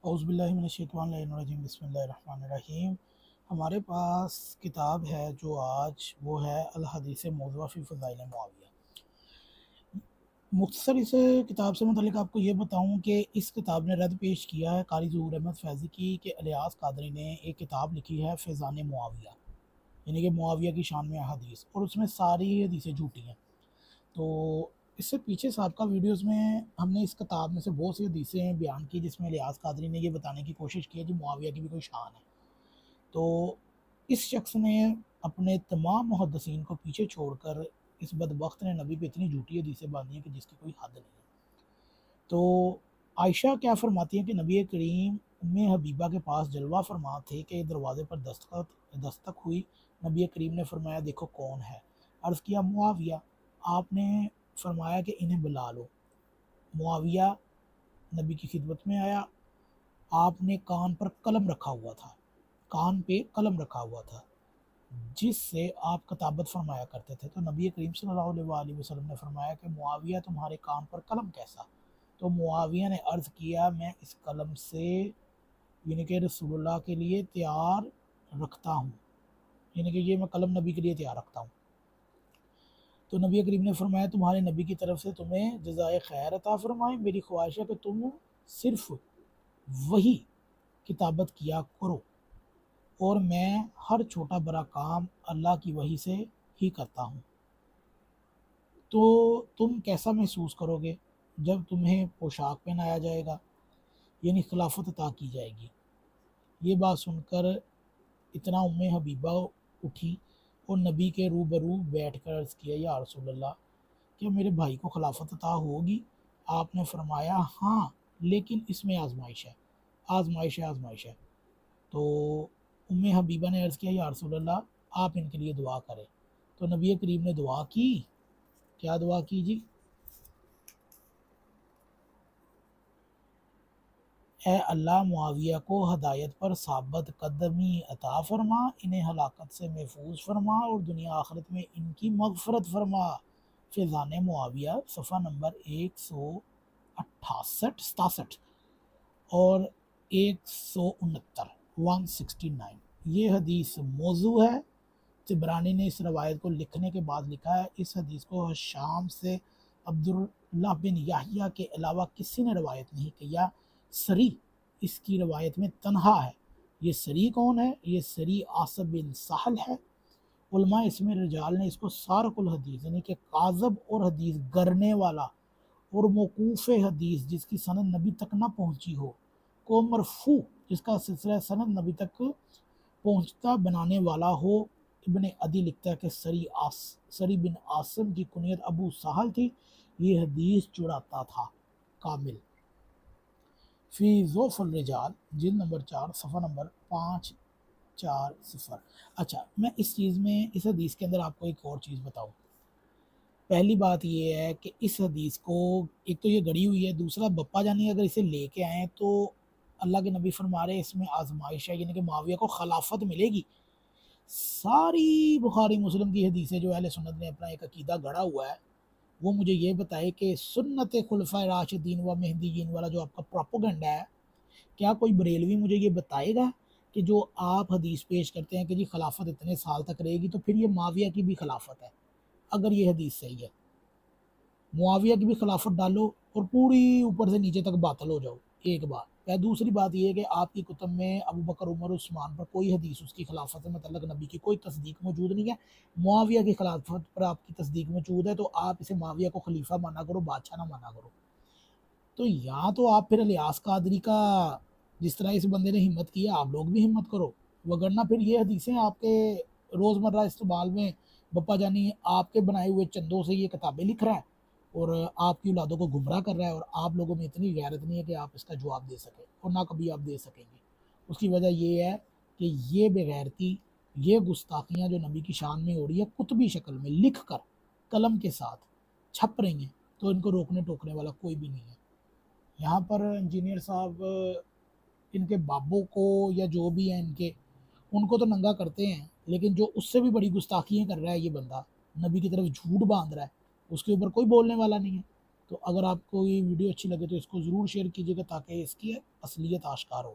اعوذ باللہ من الشیطان الرجیم بسم اللہ الرحمن الرحیم۔ ہمارے پاس کتاب ہے جو آج وہ ہے الحدیث موضوع فی فضائل معاویہ۔ مختصر اس کتاب سے متعلق آپ کو یہ بتاؤں کہ اس کتاب نے رد پیش کیا ہے قاری ظہور احمد فیضی کی کہ الیاس قادری نے ایک کتاب لکھی ہے فیضان معاویہ، یعنی کہ معاویہ کی شان میں احادیث، اور اس میں ساری حدیثیں جھوٹی ہیں۔ تو اس سے پیچھے سابقہ ویڈیوز میں ہم نے اس کتاب میں سے بہت سی حدیثیں بیان کی جس میں الیاس قادری نے یہ بتانے کی کوشش کی ہے کہ معاویہ کی بھی کوئی شان ہے۔ تو اس شخص نے اپنے تمام محدثین کو پیچھے چھوڑ کر اس بدبخت نے نبی پہ اتنی جھوٹی حدیثیں باندھی ہیں کہ جس کی کوئی حد نہیں ہے۔ تو عائشہ کیا فرماتی ہیں کہ نبی کریم ام حبیبہ کے پاس جلوہ فرما تھے کہ دروازے پر دستک ہوئی۔ نبی کریم نے فرمایا دیکھو کون ہے؟ عرض کیا معاویہ۔ آپ نے فرمایا کہ انہیں بلا لو۔ معاویہ نبی کی خدمت میں آیا۔ آپ نے کان پر قلم رکھا ہوا تھا، کان پہ قلم رکھا ہوا تھا جس سے آپ کتابت فرمایا کرتے تھے۔ تو نبی کریم صلی اللہ علیہ وآلہ وسلم نے فرمایا کہ معاویہ تمہارے کان پر قلم کیسا؟ تو معاویہ نے عرض کیا میں اس قلم سے یعنی کہ رسول اللہ کے لیے تیار رکھتا ہوں، یعنی کہ یہ میں قلم نبی کے لیے تیار رکھتا ہوں۔ تو نبی کریم نے فرمایا تمہارے نبی کی طرف سے تمہیں جزائے خیر عطا فرمائے، میری خواہش ہے کہ تم صرف وہی کتابت کیا کرو اور میں ہر چھوٹا بڑا کام اللہ کی وحی سے ہی کرتا ہوں۔ تو تم کیسا محسوس کرو گے جب تمہیں پوشاک پہنایا جائے گا، یعنی خلافت عطا کی جائے گی؟ یہ بات سن کر اتنا ام حبیبہ اٹھی اور نبی کے روبرو بیٹھ کر عرض کیا یا رسول اللہ کیا میرے بھائی کو خلافت عطا ہوگی؟ آپ نے فرمایا ہاں لیکن اس میں آزمائش ہے، آزمائش ہے۔ تو ام حبیبہ نے عرض کیا یا رسول اللہ آپ ان کے لیے دعا کریں۔ تو نبی کریم نے دعا کی۔ کیا دعا کی جی؟ اے اللہ معاویہ کو ہدایت پر ثابت قدمی عطا فرما، انہیں ہلاکت سے محفوظ فرما اور دنیا آخرت میں ان کی مغفرت فرما۔ فیضان معاویہ صفحہ نمبر 168 اور 169 یہ حدیث موضوع ہے۔ طبرانی نے اس روایت کو لکھنے کے بعد لکھا ہے اس حدیث کو شام سے عبداللہ بن یحییٰ کے علاوہ کسی نے روایت نہیں کیا۔ سری اس کی روایت میں تنہا ہے۔ یہ سری کون ہے؟ یہ سری عاصب بن سہل ہے۔ علماء اس میں رجال نے اس کو سارق الحدیث یعنی کہ کاذب اور حدیث گرنے والا اور موقوف حدیث جس کی سند نبی تک نہ پہنچی ہو کو مرفوع جس کا سلسلہ سند نبی تک پہنچتا بنانے والا ہو۔ ابن عدی لکھتا ہے کہ سری بن عاصم کی کنیت ابو سہل تھی، یہ حدیث چڑاتا تھا۔ کامل فی ضعف الرجال جلد نمبر 4 صفحہ نمبر 540۔ اچھا میں اس چیز میں اس حدیث کے اندر آپ کو ایک اور چیز بتاؤں۔ پہلی بات یہ ہے کہ اس حدیث کو ایک تو یہ گڑی ہوئی ہے، دوسرا بپا جانی اگر اسے لے کے آئیں تو اللہ کے نبی فرما رہے اس میں آزمائش ہے، یعنی کہ معاویہ کو خلافت ملے گی۔ ساری بخاری مسلم کی حدیثیں جو اہل سنت نے اپنا ایک عقیدہ گڑھا ہوا ہے وہ مجھے یہ بتائے کہ سنت خلفۂ راشدین و مہدیین والا جو آپ کا پروپیگنڈا ہے، کیا کوئی بریلوی مجھے یہ بتائے گا کہ جو آپ حدیث پیش کرتے ہیں کہ جی خلافت اتنے سال تک رہے گی تو پھر یہ معاویہ کی بھی خلافت ہے؟ اگر یہ حدیث صحیح ہے معاویہ کی بھی خلافت ڈالو اور پوری اوپر سے نیچے تک باطل ہو جاؤ، ایک بات۔ دوسری بات یہ ہے کہ آپ کی کتب میں ابو بکر عمر عثمان پر کوئی حدیث اس کی خلافت سے متعلق نبی کی کوئی تصدیق موجود نہیں ہے، معاویہ کی خلافت پر آپ کی تصدیق موجود ہے، تو آپ اسے معاویہ کو خلیفہ مانا کرو، بادشاہ نہ مانا کرو۔ تو یہاں تو آپ پھر الیاس قادری کا جس طرح اس بندے نے ہمت کیا آپ لوگ بھی ہمت کرو، وگرنہ پھر یہ حدیثیں آپ کے روزمرہ استعمال میں بپا جانی آپ کے بنائے ہوئے چندوں سے یہ کتابیں لکھ رہا ہے اور آپ کی اولادوں کو گمراہ کر رہا ہے، اور آپ لوگوں میں اتنی غیرت نہیں ہے کہ آپ اس کا جواب دے سکیں اور نہ کبھی آپ دے سکیں گے۔ اس کی وجہ یہ ہے کہ یہ بغیرتی، یہ گستاخیاں جو نبی کی شان میں ہو رہی ہے کتبی شکل میں لکھ کر قلم کے ساتھ چھپ رہی ہیں، تو ان کو روکنے ٹوکنے والا کوئی بھی نہیں ہے۔ یہاں پر انجینئر صاحب ان کے بابوں کو یا جو بھی ہیں ان کو تو ننگا کرتے ہیں، لیکن جو اس سے بھی بڑی گستاخیاں کر رہا ہے یہ بندہ، نبی کی طرف جھوٹ باندھ رہا ہے، اس کے اوپر کوئی بولنے والا نہیں ہے۔ تو اگر آپ کو یہ ویڈیو اچھی لگے تو اس کو ضرور شیئر کیجیے گا تاکہ اس کی اصلیت آشکار ہو.